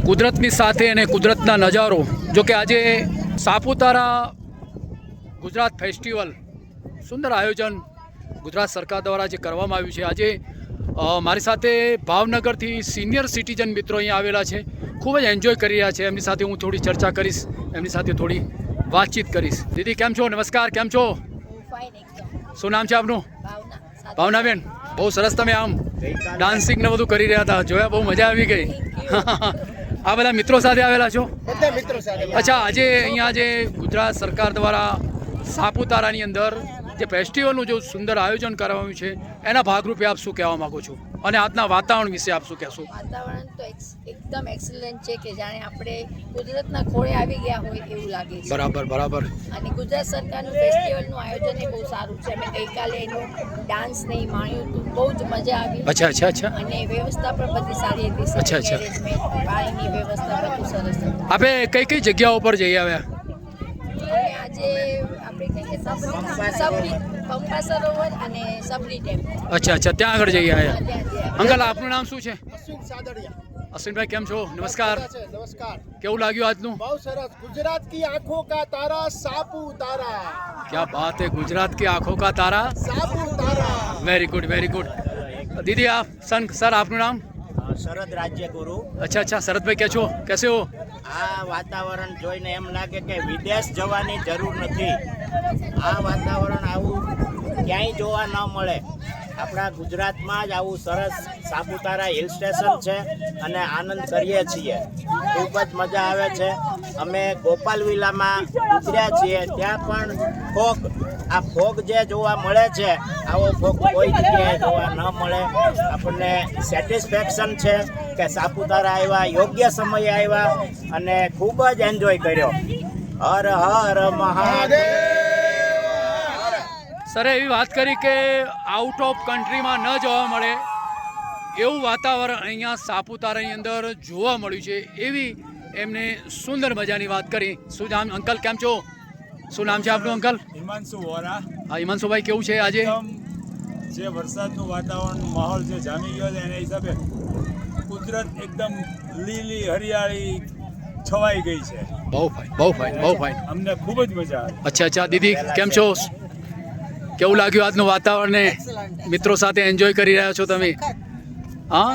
કુદરતની સાથે અને કુદરતના નજારો. જો કે આજે સાપુતારા ગુજરાત ફેસ્ટિવલ સુંદર આયોજન ગુજરાત સરકાર દ્વારા જે કરવામાં આવ્યું છે. આજે મારી સાથે ભાવનગરથી સિનિયર સિટીઝન મિત્રો અહીંયા આવેલા છે, ખૂબ જ એન્જોય કરી રહ્યા છે. એમની સાથે હું થોડી ચર્ચા કરીશ, એમની સાથે થોડી વાતચીત કરીશ. દીદી કેમ છો? નમસ્કાર, કેમ છો? શું નામ છે આપનું? ભાવનાબેન. બહુ સરસ, તમે આમ ડાન્સિંગ ને બધું કરી રહ્યા હતા, જોયા, બહુ મજા આવી ગઈ. આ બધા મિત્રો સાથે આવેલા છો? અચ્છા, આજે અહીંયા જે ગુજરાત સરકાર દ્વારા સાપુતારાની અંદર જે ફેસ્ટિવલનું જો સુંદર આયોજન કરવામાં છે એના ભાગરૂપે આપ શું કહેવા માંગો છો, અને આજના વાતાવરણ વિશે આપ શું કહેશો? વાતાવરણ તો એકદમ એક્સલન્ટ છે કે જાણે આપણે કુદરતના ખોળે આવી ગયા હોય એવું લાગે છે. બરાબર બરાબર. અને ગુજરાત સરકારનું ફેસ્ટિવલનું આયોજન એ બહુ સારું છે. અમે ગઈકાલે એનું ડાન્સ ને માણ્યું હતું, બહુ જ મજા આવી. અચ્છા અચ્છા અચ્છા. અને વ્યવસ્થા પણ બધી સારી હતી. અચ્છા, અચ્છા. અરેન્જમેન્ટ, પાણીની વ્યવસ્થા બધું સરસ હતું. આપે કઈ કઈ જગ્યાઓ પર જઈ આવ્યા? અને આજે આપણે કહીએ સબરી પંપા સરોવર અને સબરી ડેમ. અચ્છા અચ્છા, ત્યાં આગળ જઈ આવ્યા. ત્યાં અંકલ, આપનું નામ શું છે? અશ્વિનભાઈ, કેમ છો? નમસ્કાર. नमस्कार. કેવું લાગ્યું આજનું? बहुत सरस. गुजरात की आंखों का तारा सापुतारा. क्या बात है, गुजरात की आंखों का तारा Saputara. Very good very good. दीदी आप सर आपનું નામ? શરદ રાજ્યગુરુ. અચ્છા અચ્છા, શરદભાઈ કે છો? કેસે હો? આ વાતાવરણ જોઈને એમ લાગે કે વિદેશ જવાની જરૂર નથી. આ વાતાવરણ આવું ક્યાંય જોવા ન મળે. આપણા ગુજરાતમાં જ આવું સરસ સાપુતારા હિલ સ્ટેશન છે અને આનંદ કરીએ છીએ. ખૂબ જ મજા આવે છે. અમે ગોપાલ વિલામાં ઉતર્યા છીએ, ત્યાં પણ ફોગ, આ ફોગ જે જોવા મળે છે, આવો ફોગ કોઈ જગ્યાએ જોવા ન મળે. આપણને સેટિસ્ફેક્શન છે કે સાપુતારા આવ્યા, યોગ્ય સમયે આવ્યા અને ખૂબ જ એન્જોય કર્યો. હર હર મહાદેવ. સરે એવી વાત કરી કે આઉટ ઓફ કન્ટ્રીમાં ન જોવા મળે એવું વાતાવરણ અહીંયા સાપુતારાની અંદર જોવા મળ્યું છે, એવી એમને સુંદર મજાની વાત કરી. શું નામ અંકલ, કેમ છો? શું નામ છે આપનું અંકલ? હિમાંશુ વોરા. હા હિમાંશુભાઈ, કેવું છે આજે? જે વરસાદનું વાતાવરણ માહોલ જે જામી ગયો છે એના હિસાબે કુદરત એકદમ લીલી હરિયાળી છવાઈ ગઈ છે. બહુ ફાઇન બહુ ફાઇન બહુ ફાઇન. અમને ખૂબ જ મજા આવી. અચ્છા અચ્છા, દીદી કેમ છો? કેવું લાગ્યું આજનું વાતાવરણ ને મિત્રો સાથે એન્જોય કરી રહ્યા છો તમે? હા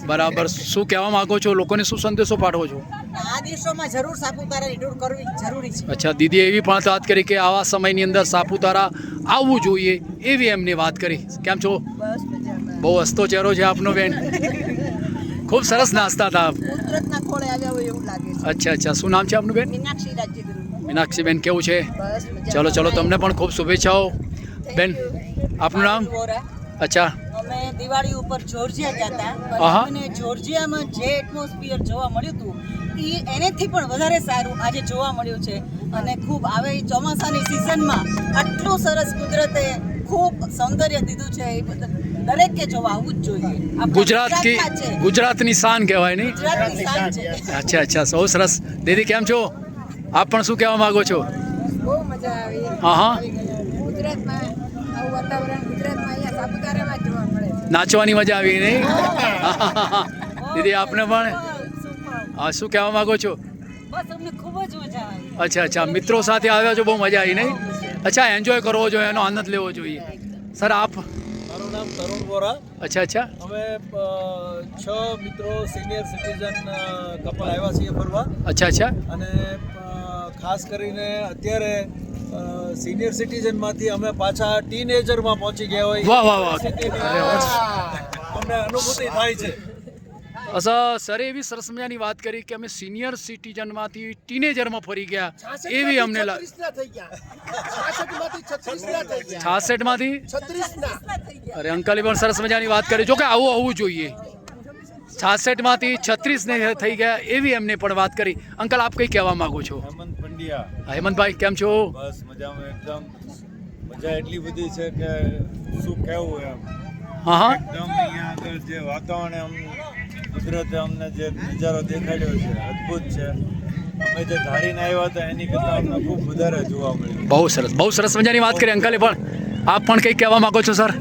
બરાબર. શું કહેવા માંગો છો, લોકોને શું સંદેશો પાઠવો છો? આ દિવસોમાં જરૂર સાપુતારાની ટૂર કરવી જરૂરી છે. અચ્છા, દીદીએ એવી પણ વાત કરી કે આવા સમયની અંદર સાપુતારા આવવું જોઈએ, એવી એમને વાત કરી. કેમ છો? બહુ હસતો ચહેરો છે આપનો બેન, ખૂબ સરસ નાસ્તા હતા. કુદરતના ખોળે આવ્યા હોય એવું લાગે છે. અચ્છા અચ્છા, શું નામ છે આપનું બેન? મીનાક્ષી રાજ્યગુરુ. મીનાક્ષીબેન, કેવું છે? બસ મજા. ચલો ચલો, તમને પણ ખૂબ શુભેચ્છાઓ બેન. આપનું નામ? વોરા. અચ્છા. અમે દિવાળી ઉપર જોર્જિયા ગયા હતા, આહા. અને જોર્જિયામાં જે એટમોસ્ફિયર જોવા મળ્યું હતું એનેથી પણ વધારે સારું આજે જોવા મળ્યું છે. અને ખૂબ આવે ચોમાસાની સિઝનમાં આટલું સરસ કુદરતે ખૂબ સૌંદર્ય દીધું છે, એ બદલ દરેકે જોવા આવવું જ જોઈએ. આપણા ગુજરાતમાં છે. ગુજરાતની શાન કહેવાય નહીં? ગુજરાતની શાન છે. અચ્છા અચ્છા, બહુ સરસ. દીદી કેમ છો? આપ પણ શું કહેવા માંગો છો? બહુ મજા આવી. હા હા. ગુજરાતમાં આવું વાતાવરણ ગુજરાતમાં અહીંયા સાપુતારામાં જ જોવા મળે છે. નાચવાની મજા આવી નહીં? દીદી આપને પણ હા, શું કહેવા માંગો છો? બસ અમને ખૂબ જ મજા આવી. અચ્છા અચ્છા, મિત્રો સાથે આવ્યા છો, બહુ મજા આવી નહીં? અચ્છા, એન્જોય કરવો જોઈએ, એનો આનંદ લેવો જોઈએ. સર આપ? મારું નામ તરુણ વોરા. અચ્છા અચ્છા. અમે 6 મિત્રો સિનિયર સિટીઝન કપલ આવ્યા છીએ ફરવા. અચ્છા અચ્છા. અને ખાસ કરીને અત્યારે સિનિયર સિટીઝનમાંથી અમે પાછા ટીનેજરમાં પહોંચી ગયા હોય વાહ વાહ વાહ. અમને અનુભૂતિ થાય છે. સરે એવી સરસ મજાની વાત કરી કે અમે સિનિયર સિટીઝનમાંથી ટીનેજરમાં ફરી ગયા, એવી અમને 36 ના થઈ ગયા. 66 માંથી 36 ના થઈ ગયા. 66 માંથી 36 ના. અરે અંકલે પણ સરસ મજાની વાત કરી. જો કે આવું હોવું જોઈએ. 66 માંથી 36 ને થઈ ગયા, એવી એમને પણ વાત કરી. અંકલ આપ કઈ કહેવા માંગો છો? હેમંત પંડ્યા. હેમંતભાઈ કેમ છો? બસ મજામાં એકદમ. મજા એટલી બધી છે કે શું કહેવું એમ. હા હા. એકદમ અહીંયા આગળ જે વાતાવરણ કુદરતે અમને જે નજારો દેખાડ્યો છે અદ્ભુત છે. અમે જે ધારીને આવ્યા હતા એની કરતાં અમને ખૂબ વધારે જોવા મળ્યું. બહુ સરસ મજાની વાત કરી અંકલે પણ. આપ પણ કંઈક કહેવા માંગો છો સર?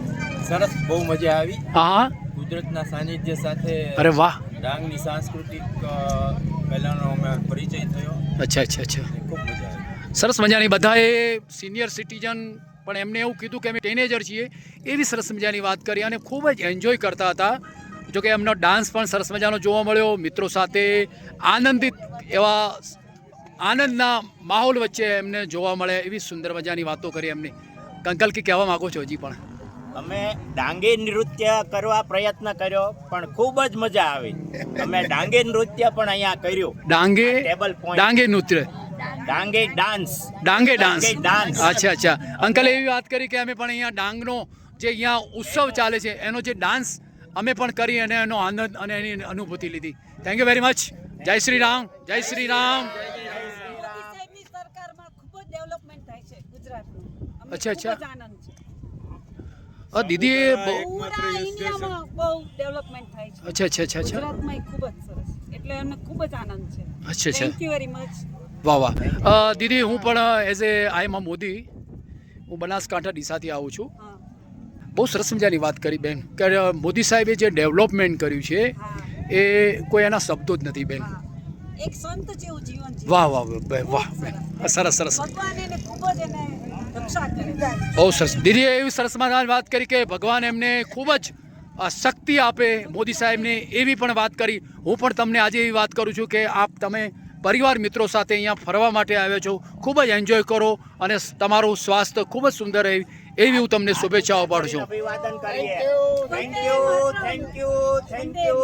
સરસ, બહુ મજા આવી. હા હા. કુદરતના સાનિધ્ય સાથે અરે વાહ. ડાંગની સાંસ્કૃતિક પહેલાંનો અમે પરિચય થયો. અચ્છા. ખૂબ મજા આવી. સરસ મજાની બધાએ સિનિયર સિટીઝન પણ એમને એવું કીધું કે અમે ટીનેજર છીએ એવી સરસ મજાની વાત કરી અને ખૂબ જ એન્જોય કરતા હતા. જોકે એમનો ડાન્સ પણ સરસ મજાનો જોવા મળ્યો. મિત્રો સાથે આનંદિત એવા આનંદના માહોલ વચ્ચે એમને જોવા મળે એવી સુંદર મજાની વાતો કરી એમને. કંકલ કે કહેવા માગો છો હજી પણ? અમે ડાંગી નૃત્ય કરવા પ્રયત્ન કર્યો પણ ખૂબ જ મજા આવી. અમે ડાંગી નૃત્ય પણ અહીંયા કર્યું. ટેબલ પોઈન્ટ ડાંગે નૃત્ય, ડાંગી ડાન્સ. ડાંસ. અચ્છા. અંકલ એવી વાત કરી કે અમે પણ અહીંયા ડાંગનો જે અહીંયા ઉત્સવ ચાલે છે એનો જે ડાન્સ અમે પણ કરી અને એનો આનંદ અને એની અનુભૂતિ લીધી. Thank you very much. જય શ્રી રામ. સાહેબની સરકારમાં ખૂબ જ ડેવલપમેન્ટ થાય છે ગુજરાતનું. અચ્છા. આનંદ છે. દીદી પૂરા ઇન્ડિયામાં બહુ ડેવલપમેન્ટ થાય છે. અચ્છા. ગુજરાતમાં ખૂબ જ સરસ, એટલે અમને ખૂબ જ આનંદ છે. અચ્છા. Thank you very much. વાહ. દીદી હું પણ એઝ એ આઈ એમ મોદી, હું બનાસકાંઠા ડીસાથી આવું છું. હા. બહુ સરસ મજાની વાત કરી બેન કે મોદી સાહેબે જે ડેવલપમેન્ટ કર્યું છે એ કોઈ એના શબ્દો જ નથી બેન. એક સંત જેવું જીવન જીવે. વાહ બેન, સરસ. ભગવાન એને ખૂબ જ એને રક્ષા કરી. બહુ સરસ. દીદીએ એવી સરસ મજાની વાત કરી કે ભગવાન એમને ખૂબ જ શક્તિ આપે મોદી સાહેબને એવી પણ વાત કરી. હું પણ તમને આજે એવી વાત કરું છું કે તમે પરિવાર મિત્રો સાથે અહીંયા ફરવા માટે આવ્યો છો. ખૂબ જ એન્જોય કરો અને તમારું સ્વાસ્થ્ય ખૂબ જ સુંદર રહે એવી હું તમને શુભેચ્છાઓ પાડું છું. અભિવાદન કરીએ. Thank you.